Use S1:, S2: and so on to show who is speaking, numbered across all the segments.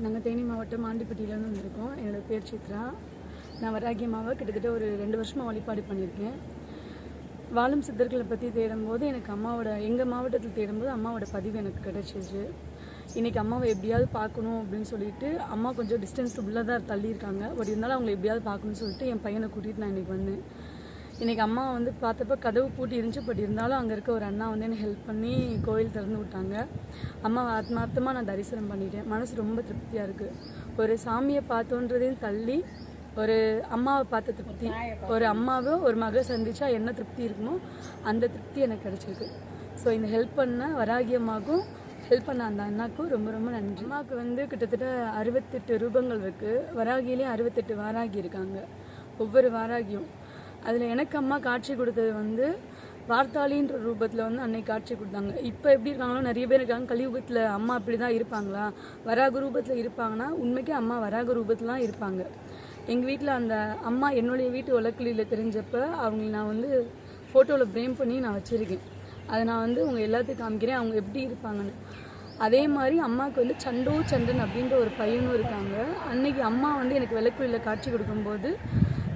S1: நாங்கள் தேனி மாவட்டம் ஆண்டிப்பட்டியிலேருந்து வந்திருக்கோம். என்னோடய பேர் சித்ரா. நான் வராகி அம்மாவை கிட்டத்தட்ட ஒரு 2 வருஷமாக வழிபாடு பண்ணியிருக்கேன். வாழும் சித்தர்களை பற்றி தேடும்போது எனக்கு எங்கள் மாவட்டத்தில் தேடும்போது அம்மாவோட பதிவு எனக்கு கிடச்சிச்சு. இன்றைக்கி அம்மாவை எப்படியாவது பார்க்கணும் அப்படின்னு சொல்லிட்டு அம்மா கொஞ்சம் டிஸ்டன்ஸ் உள்ளே தான் தள்ளியிருக்காங்க. பட் இருந்தாலும் அவங்களை எப்படியாவது பார்க்கணும்னு சொல்லிட்டு என் பையனை கூட்டிகிட்டு நான் இன்றைக்கி வந்தேன். இன்றைக்கி அம்மா பார்த்தப்ப கதவு பூட்டி இருந்துச்சு. பட் இருந்தாலும் அங்கே இருக்க ஒரு அண்ணா எனக்கு ஹெல்ப் பண்ணி கோயில் திறந்து விட்டாங்க. அம்மா ஆத்மார்த்தமாக நான் தரிசனம் பண்ணிட்டேன். மனசு ரொம்ப திருப்தியாக இருக்குது. ஒரு சாமியை பார்த்தோன்றதையும் தள்ளி ஒரு அம்மாவை பார்த்த திருப்தி, ஒரு அம்மாவை ஒரு மகளை சந்திச்சா என்ன திருப்தி இருக்குமோ அந்த திருப்தி எனக்கு கிடச்சிருக்கு. ஸோ இந்த ஹெல்ப் பண்ண வராகி அம்மாவுக்கும் ஹெல்ப் பண்ண அந்த அண்ணாக்கும் ரொம்ப ரொம்ப நன்றி. அம்மாவுக்கு கிட்டத்தட்ட 68 ரூபங்கள் இருக்குது. வராகிலேயும் 68 வாராகி இருக்காங்க. ஒவ்வொரு வாராகியும் அதில் எனக்கு அம்மா காட்சி கொடுத்தது வார்த்தாளின்ற ரூபத்தில் அன்னைக்கு காட்சி கொடுத்தாங்க. இப்போ எப்படி இருக்காங்களோ நிறைய பேர் இருக்காங்க. கலியுகத்தில் அம்மா அப்படி தான் இருப்பாங்களா, வராக ரூபத்தில் இருப்பாங்கன்னா உண்மைக்கே அம்மா வராக ரூபத்தில் தான் இருப்பாங்க. எங்கள் வீட்டில் அந்த அம்மா என்னுடைய வீட்டு வழக்கில் தெரிஞ்சப்போ அவங்க நான் ஃபோட்டோவில் ஃப்ரேம் பண்ணி நான் வச்சுருக்கேன். அதை நான் உங்கள் எல்லாத்துக்கும் காமிக்கிறேன் அவங்க எப்படி இருப்பாங்கன்னு. அதே மாதிரி அம்மாவுக்கு சண்டோ சண்டன் அப்படின்ற ஒரு பையனும் இருக்காங்க. அன்னைக்கு அம்மா எனக்கு விளக்குழியில் காட்சி கொடுக்கும்போது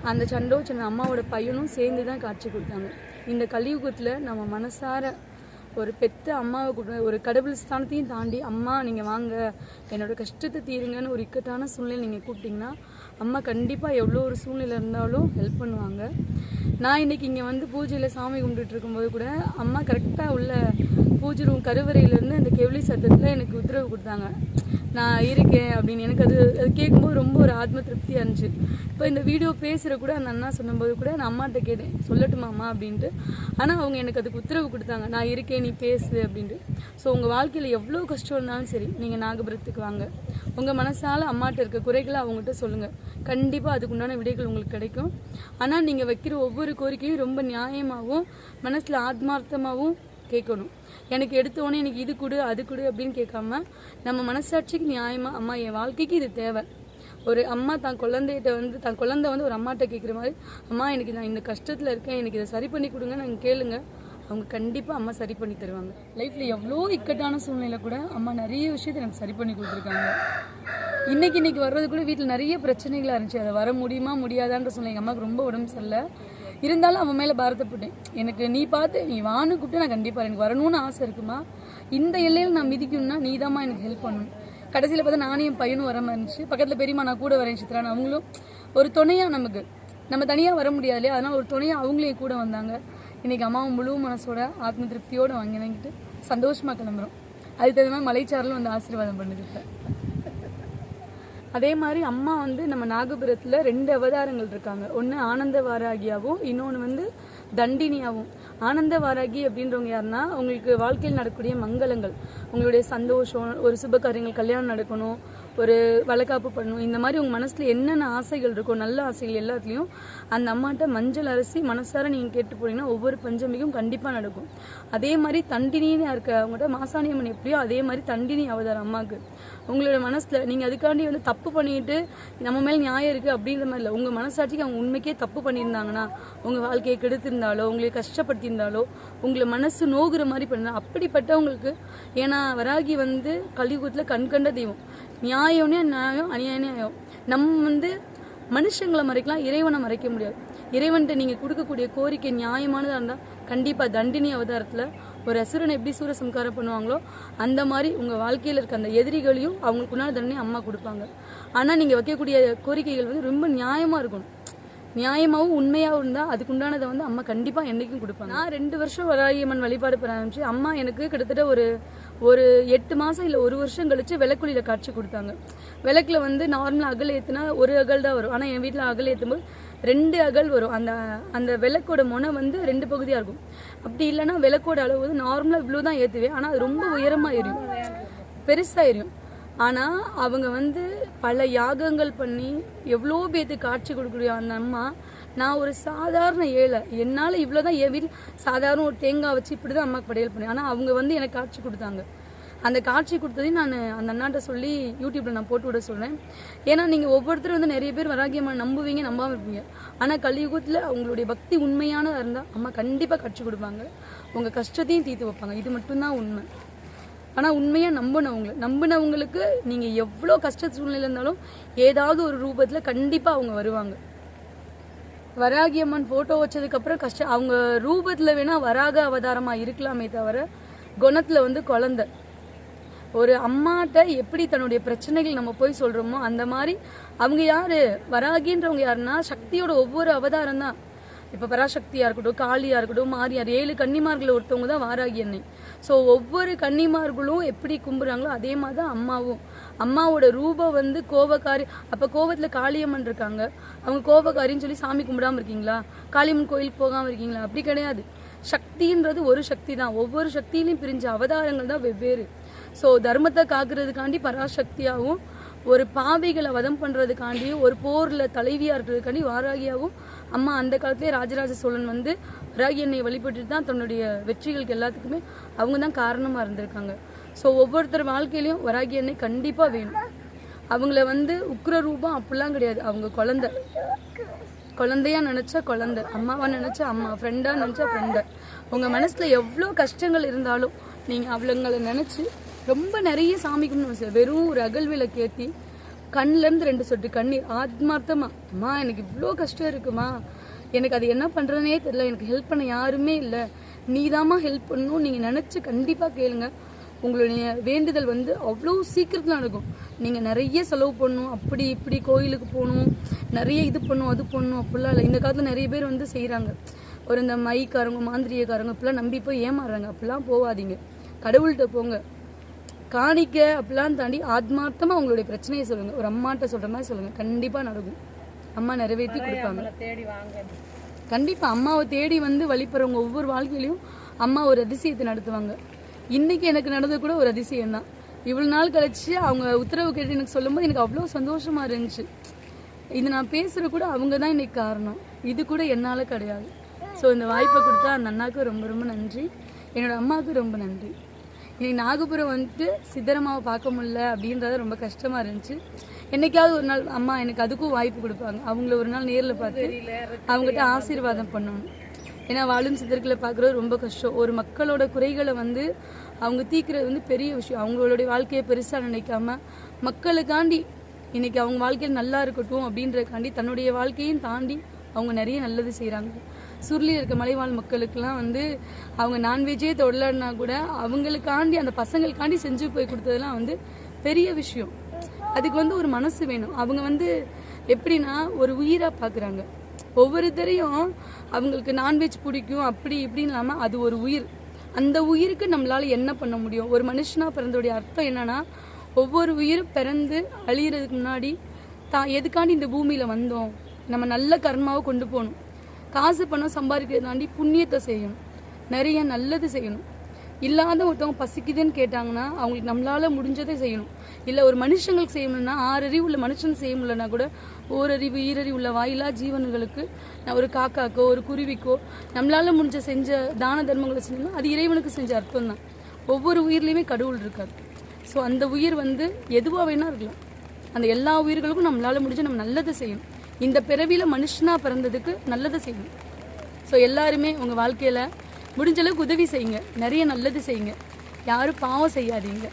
S1: அந்த சண்டோ சண்டன் அம்மாவோட பையனும் சேர்ந்து தான் காட்சி கொடுத்தாங்க. இந்த கலியுகத்தில் நம்ம மனசார ஒரு பெத்த அம்மாவை கூட ஒரு கடவுள் ஸ்தானத்தையும் தாண்டி அம்மா நீங்கள் வாங்க என்னோடய கஷ்டத்தை தீருங்கன்னு ஒரு இக்கட்டான சூழ்நிலை நீங்கள் கூப்பிட்டிங்கன்னா அம்மா கண்டிப்பாக எவ்வளோ ஒரு சூழ்நிலை இருந்தாலும் ஹெல்ப் பண்ணுவாங்க. நான் இன்றைக்கி இங்கே பூஜையில் சாமி கும்பிட்டுட்டு இருக்கும்போது கூட அம்மா கரெக்டாக உள்ள பூஜை ரூம் கருவறையிலேருந்து அந்த கெவிலி சத்தத்தில் எனக்கு உத்தரவு கொடுத்தாங்க, நான் இருக்கேன் அப்படின்னு. எனக்கு அது கேட்கும்போது ரொம்ப ஒரு ஆத்ம திருப்தியாக இருந்துச்சு. இப்போ இந்த வீடியோ பேசுகிற கூட அந்த அண்ணா சொன்னபோது கூட நான் அம்மாட்ட கேட்டேன், சொல்லட்டுமாம்மா அப்படின்ட்டு. ஆனால் அவங்க எனக்கு அதுக்கு உத்தரவு கொடுத்தாங்க, நான் இருக்கேன் நீ பேசு அப்படின்ட்டு. ஸோ உங்கள் வாழ்க்கையில் எவ்வளோ கஷ்டம் இருந்தாலும் சரி நீங்கள் நாகபுரத்துக்கு வாங்க. உங்கள் மனசால் அம்மாட்ட இருக்க குறைகளை அவங்ககிட்ட சொல்லுங்கள். கண்டிப்பாக அதுக்குண்டான விடைகள் உங்களுக்கு கிடைக்கும். ஆனால் நீங்கள் வைக்கிற ஒவ்வொரு கோரிக்கையும் ரொம்ப நியாயமாகவும் மனசில் ஆத்மார்த்தமாகவும் கேட்கணும். எனக்கு எடுத்தோடனே எனக்கு இது கொடு அது கொடு அப்படின்னு கேட்காம நம்ம மனசாட்சிக்கு நியாயமாக அம்மா என் வாழ்க்கைக்கு இது தேவை. ஒரு அம்மா தன் குழந்தைகிட்ட தன் குழந்தை ஒரு அம்மாட்ட கேட்குற மாதிரி, அம்மா எனக்கு நான் இந்த கஷ்டத்தில் இருக்கேன், எனக்கு இதை சரி பண்ணி கொடுங்க நாங்கள் கேளுங்க. அவங்க கண்டிப்பாக அம்மா சரி பண்ணி தருவாங்க. லைஃப்பில் எவ்வளோ இக்கட்டான சூழ்நிலை கூட அம்மா நிறைய விஷயத்தை எனக்கு சரி பண்ணி கொடுத்துருக்காங்க. இன்னைக்கு வர்றது கூட வீட்டில் நிறைய பிரச்சனைகளாக இருந்துச்சு. அதை வர முடியுமா முடியாதான்ற சூழ்நிலை. எங்கள் அம்மாவுக்கு ரொம்ப உடம்பு சரியில்லை. இருந்தாலும் அவன் மேலே பாரத்தப்பட்டேன். எனக்கு நீ பார்த்து நீ வான்னு கூப்பிட்டு நான் கண்டிப்பாக எனக்கு வரணும்னு ஆசை இருக்குமா, இந்த எல்லையில் நான் மிதிக்கணும்னா நீ தான்மா எனக்கு ஹெல்ப் பண்ணணும். கடைசியில் பார்த்தா நானும் என் பையனும் வர மாதிரி இருந்துச்சு. பக்கத்தில் பெரியம்மா நான் கூட வரேன் சித்ரான்னு அவங்களும் ஒரு துணையாக, நம்ம தனியாக வர முடியாது இல்லையா, அதனால் ஒரு துணையாக அவங்களே கூட வந்தாங்க. இன்றைக்கி அம்மாவும் முழு மனசோட ஆத்ம திருப்தியோடு வாங்கிட்டு சந்தோஷமாக கிளம்புறோம். அதுக்கு தகுந்த மாதிரி மலைச்சாரலும் ஆசீர்வாதம் பண்ணுது. இப்போ அதே மாதிரி அம்மா நம்ம நாகபுரத்தில் 2 அவதாரங்கள் இருக்காங்க. ஒன்று ஆனந்த வாராகியாகவும் இன்னொன்று தண்டினியாகவும். ஆனந்த வாராகி அப்படின்றவங்க யாருன்னா, உங்களுக்கு வாழ்க்கையில் நடக்கக்கூடிய மங்களங்கள், உங்களுடைய சந்தோஷம், ஒரு சுப காரியங்கள், கல்யாணம் நடக்கணும், ஒரு வளக்காப்பு பண்ணணும், இந்த மாதிரி உங்கள் மனசில் என்னென்ன ஆசைகள் இருக்கோ நல்ல ஆசைகள் எல்லாத்துலேயும் அந்த அம்மாட்ட மஞ்சள் அரிசி மனசார நீங்கள் கேட்டு போனீங்கன்னா ஒவ்வொரு பஞ்சமிக்கும் கண்டிப்பாக நடக்கும். அதே மாதிரி தண்டினின்னு இருக்க அவங்கள்ட்ட மாசாணியம்மன் எப்படியோ அதே மாதிரி தண்டினி அவதாரம் அம்மாவுக்கு. உங்களோட மனசில் நீங்கள் அதுக்காண்டி தப்பு பண்ணிட்டு நம்ம மேலே நியாயம் இருக்குது அப்படின்ற மாதிரி இல்லை. உங்கள் மனசாட்சிக்கு அவங்க உண்மைக்கே தப்பு பண்ணியிருந்தாங்கன்னா, உங்கள் வாழ்க்கையை கெடுத்திருந்தாலோ, உங்களை கஷ்டப்படுத்தியிருந்தாலோ, உங்களை மனசு நோகுற மாதிரி பண்ணா அப்படிப்பட்டவங்களுக்கு. ஏன்னா வராகி கலியுகத்தில் கண்கண்ட தெய்வம். நியாயம்னே நியாயம், அநியாயனே நியாயம். நம்ம மனுஷங்களை மறைக்கலாம், இறைவனை மறைக்க முடியாது. இறைவன்கிட்ட நீங்கள் கொடுக்கக்கூடிய கோரிக்கை நியாயமானதாக இருந்தால் கண்டிப்பாக தண்டினி அவதாரத்தில் ஒரு அசுரனை எப்படி சூரசம்காரம் பண்ணுவாங்களோ அந்த மாதிரி உங்கள் வாழ்க்கையில் இருக்க அந்த எதிரிகளையும் அவங்களுக்குண்டான தண்டனை அம்மா கொடுப்பாங்க. ஆனால் நீங்கள் வைக்கக்கூடிய கோரிக்கைகள் ரொம்ப நியாயமாக இருக்கணும். நியாயமாகவும் உண்மையாகவும் இருந்தால் அதுக்குண்டானதை அம்மா கண்டிப்பாக என்றைக்கும் கொடுப்பாங்க. நான் 2 வருஷம் வராகி அம்மன் வழிபாடு பண்ண ஆரம்பிச்சு அம்மா எனக்கு கிட்டத்தட்ட ஒரு 8 மாதம் இல்லை 1 வருஷம் கழிச்சு விளக்குழியில் காட்சி கொடுத்தாங்க. விளக்கில் நார்மலாக அகல் ஏற்றுனா ஒரு அகல் தான் வரும். ஆனால் என் வீட்டில் அகல் ஏற்றும்போது 2 அகல் வரும். அந்த விளக்கோட முனை 2 பகுதியாக இருக்கும். அப்படி இல்லைன்னா விளக்கோட அளவு நார்மலாக இவ்வளோ தான் ஏற்றுவேன். ஆனால் அது ரொம்ப உயரமாக எரியும், பெருசாக எரியும். ஆனால் அவங்க பல யாகங்கள் பண்ணி எவ்வளோ பேர்த்துக்கு காட்சி கொடுக்கக்கூடிய அந்த அம்மா, நான் ஒரு சாதாரண ஏழை, என்னால் இவ்வளோ தான் என் வீட்டில் சாதாரண ஒரு தேங்காய் வச்சு இப்படி தான் அம்மாவுக்கு படையல் பண்ணேன். ஆனால் அவங்க எனக்கு காட்சி கொடுத்தாங்க. அந்த காட்சி கொடுத்ததையும் நான் அந்த அண்ணாட்ட சொல்லி யூடியூப்பில் நான் போட்டு விட சொல்கிறேன். ஏன்னா நீங்கள் ஒவ்வொருத்தரும் நிறைய பேர் வராகி அம்மா நம்புவீங்க, நம்பாமல் இருப்பீங்க. ஆனால் கலியுகத்தில் அவங்களுடைய பக்தி உண்மையானதாக இருந்தால் அம்மா கண்டிப்பாக காட்சி கொடுப்பாங்க, உங்கள் கஷ்டத்தையும் தீர்த்து வைப்பாங்க. இது மட்டும்தான் உண்மை. ஆனால் உண்மையாக நம்பினவங்களுக்கு நீங்கள் எவ்வளோ கஷ்ட சூழ்நிலை இருந்தாலும் ஏதாவது ஒரு ரூபத்தில் கண்டிப்பாக அவங்க வருவாங்க. வராகி அம்மன் ஃபோட்டோ வச்சதுக்கப்புறம் அவங்க ரூபத்தில் வேணால் வராக அவதாரமாக இருக்கலாமே தவிர குணத்தில் குழந்தை. ஒரு அம்மாட்ட எப்படி தன்னுடைய பிரச்சனைகள் நம்ம போய் சொல்கிறோமோ அந்த மாதிரி அவங்க யார், வராகின்றவங்க யாருன்னா சக்தியோட ஒவ்வொரு அவதாரம் தான். இப்போ பராசக்தியாக இருக்கட்டும், காளியாக இருக்கட்டும், மாரியார், 7 கன்னிமார்கள் ஒருத்தவங்க தான் வாராகி அன்னை. ஸோ ஒவ்வொரு கன்னிமார்களும் எப்படி கும்பிட்றாங்களோ அதே மாதிரி தான் அம்மாவும். அம்மாவோட ரூபம் கோபக்காரி. அப்போ கோபத்தில் காளியம்மன் இருக்காங்க, அவங்க கோபக்காரின்னு சொல்லி சாமி கும்பிடாமல் இருக்கீங்களா? காளியம்மன் கோயிலுக்கு போகாமல் இருக்கீங்களா? அப்படி கிடையாது. சக்தின்றது ஒரு சக்தி தான். ஒவ்வொரு சக்தியிலையும் பிரிஞ்ச அவதாரங்கள் தான் வெவ்வேறு. ஸோ தர்மத்தை காக்கிறதுக்காண்டி பராசக்தியாகவும், ஒரு பாவிகளை வதம் பண்ணுறதுக்காண்டியும், ஒரு போரில் தலைவியாக இருக்கிறதுக்காண்டி வாராகியாகவும் அம்மா அந்த காலத்திலே ராஜராஜ சோழன் வராகி அன்னையை வழிபட்டுட்டு தான் தன்னுடைய வெற்றிகளுக்கு எல்லாத்துக்குமே அவங்க தான் காரணமாக இருந்திருக்காங்க. ஸோ ஒவ்வொருத்தர் வாழ்க்கையிலையும் வராகி அன்னை கண்டிப்பாக வேணும். அவங்கள உக்ர ரூபம் அப்படிலாம் கிடையாது. அவங்க குழந்தையா நினச்சா குழந்தை, அம்மாவா நினச்சா அம்மா, ஃப்ரெண்டாக நினச்சா ஃப்ரெண்டை. உங்கள் மனசில் எவ்வளோ கஷ்டங்கள் இருந்தாலும் நீங்கள் அவங்கள நினச்சி ரொம்ப நிறைய சாமி கும்பிட்டு வெறும் ஒரு அகல் விளக்கு ஏற்றி கண்ணிலேருந்து 2 சொட்டு கண்ணீர் ஆத்மார்த்தமா, அம்மா எனக்கு இவ்வளோ கஷ்டம் இருக்குமா, எனக்கு அது என்ன பண்ணுறதுனே தெரியல, எனக்கு ஹெல்ப் பண்ண யாருமே இல்லை, நீதாம்மா ஹெல்ப் பண்ணணும் நீங்கள் நினச்சி கண்டிப்பாக கேளுங்க. உங்களுடைய வேண்டுதல் அவ்வளோ சீக்கிரத்தில் நடக்கும். நீங்கள் நிறைய செலவு பண்ணணும், அப்படி இப்படி கோயிலுக்கு போகணும், நிறைய இது பண்ணணும் அது பண்ணணும் அப்படிலாம் இல்லை. இந்த காலத்தில் நிறைய பேர் செய்கிறாங்க. ஒரு இந்த மைக்காரங்க, மாந்திரியக்காரங்க அப்படிலாம் நம்பி போய் ஏமாறுறாங்க. அப்படிலாம் போகாதீங்க, கடவுள்கிட்ட போங்க. காணிக்க அப்படிலாம் தாண்டி ஆத்மார்த்தமாக உங்களுடைய பிரச்சனையை சொல்லுங்கள். ஒரு அம்மாட்ட சொல்கிற மாதிரி சொல்லுங்கள், கண்டிப்பாக நடக்கும். அம்மா நிறைவேற்றி கொடுப்பாங்க. கண்டிப்பாக அம்மாவை தேடி வழிபடுறவங்க ஒவ்வொரு வாழ்க்கையிலையும் அம்மா ஒரு அதிசயத்தை நடத்துவாங்க. இன்றைக்கி எனக்கு நடந்தது கூட ஒரு அதிசயம்தான். இவ்வளோ நாள் கழிச்சு அவங்க உத்தரவு கேட்டு எனக்கு சொல்லும்போது எனக்கு அவ்வளோ சந்தோஷமாக இருந்துச்சு. இது நான் பேசுகிற கூட அவங்க தான் இன்னைக்கு காரணம், இது கூட என்னால் கிடையாது. ஸோ இந்த வாய்ப்பை கொடுத்தா அந்த அண்ணாவுக்கு ரொம்ப ரொம்ப நன்றி, என்னோடய அம்மாவுக்கு ரொம்ப நன்றி. இன்னைக்கு நாகபுரம் சித்தரம்மாவை பார்க்க முடியல அப்படின்றது ரொம்ப கஷ்டமாக இருந்துச்சு. என்னைக்காவது ஒரு நாள் அம்மா எனக்கு அதுக்கும் வாய்ப்பு கொடுப்பாங்க. அவங்கள ஒரு நாள் நேரில் பார்த்து அவங்ககிட்ட ஆசீர்வாதம் பண்ணணும். ஏன்னா வாழும் சித்தர்களை பார்க்குறது ரொம்ப கஷ்டம். ஒரு மக்களோட குறைகளை அவங்க தீர்க்கிறது பெரிய விஷயம். அவங்களுடைய வாழ்க்கையை பெருசாக நினைக்காம மக்களுக்காண்டி இன்னைக்கு அவங்க வாழ்க்கையில் நல்லா இருக்கட்டும் அப்படின்றதுக்காண்டி தன்னுடைய வாழ்க்கையும் தாண்டி அவங்க நிறைய நல்லது செய்கிறாங்க. சுருளியில் இருக்க மலைவாழ் மக்களுக்கெல்லாம் அவங்க நான்வெஜ்ஜே தொடலன்னா கூட அவங்களுக்காண்டி அந்த பசங்களுக்காண்டி செஞ்சு போய் கொடுத்ததெல்லாம் பெரிய விஷயம். அதுக்கு ஒரு மனசு வேணும். அவங்க எப்படின்னா ஒரு உயிராக பார்க்குறாங்க. ஒவ்வொருத்தரையும் அவங்களுக்கு நான்வெஜ் பிடிக்கும் அப்படி இப்படின்னு இல்லாமல் அது ஒரு உயிர். அந்த உயிருக்கு நம்மளால் என்ன பண்ண முடியும்? ஒரு மனுஷனாக பிறந்தோடைய அர்த்தம் என்னன்னா, ஒவ்வொரு உயிரும் பிறந்து அழியறதுக்கு முன்னாடி எதுக்காண்டி இந்த பூமியில் வந்தோம், நம்ம நல்ல கர்மாவை கொண்டு போகணும். காசு பணம் சம்பாதிக்கிறத தாண்டி புண்ணியத்தை செய்யணும், நிறைய நல்லது செய்யணும். இல்லாத ஒருத்தவங்க பசிக்குதுன்னு கேட்டாங்கன்னா அவங்களுக்கு நம்மளால முடிஞ்சதை செய்யணும். இல்லை ஒரு மனுஷங்களுக்கு செய்யணும்னா 6 அறிவு உள்ள மனுஷன் செய்ய முடியலன்னா கூட ஓரறிவு ஈரறிவு உள்ள வாயிலா ஜீவன்களுக்கு, ஒரு காக்காக்கோ ஒரு குருவிக்கோ நம்மளால முடிஞ்ச செஞ்ச தான தர்மங்களை செஞ்சோம்னா அது இறைவனுக்கு செஞ்ச அர்த்தம் தான். ஒவ்வொரு உயிர்லேயுமே கடவுள் இருக்கார். ஸோ அந்த உயிர் எதுவாக வேணா இருக்கலாம். அந்த எல்லா உயிர்களுக்கும் நம்மளால முடிஞ்ச நம்ம நல்லதை செய்யணும். இந்த பிறவியில் மனுஷனாக பிறந்ததுக்கு நல்லதை செய்யணும். ஸோ எல்லாருமே உங்கள் வாழ்க்கையில் முடிஞ்சளவுக்கு உதவி செய்யுங்க, நிறைய நல்லது செய்யுங்க, யாரும் பாவம் செய்யாதீங்க.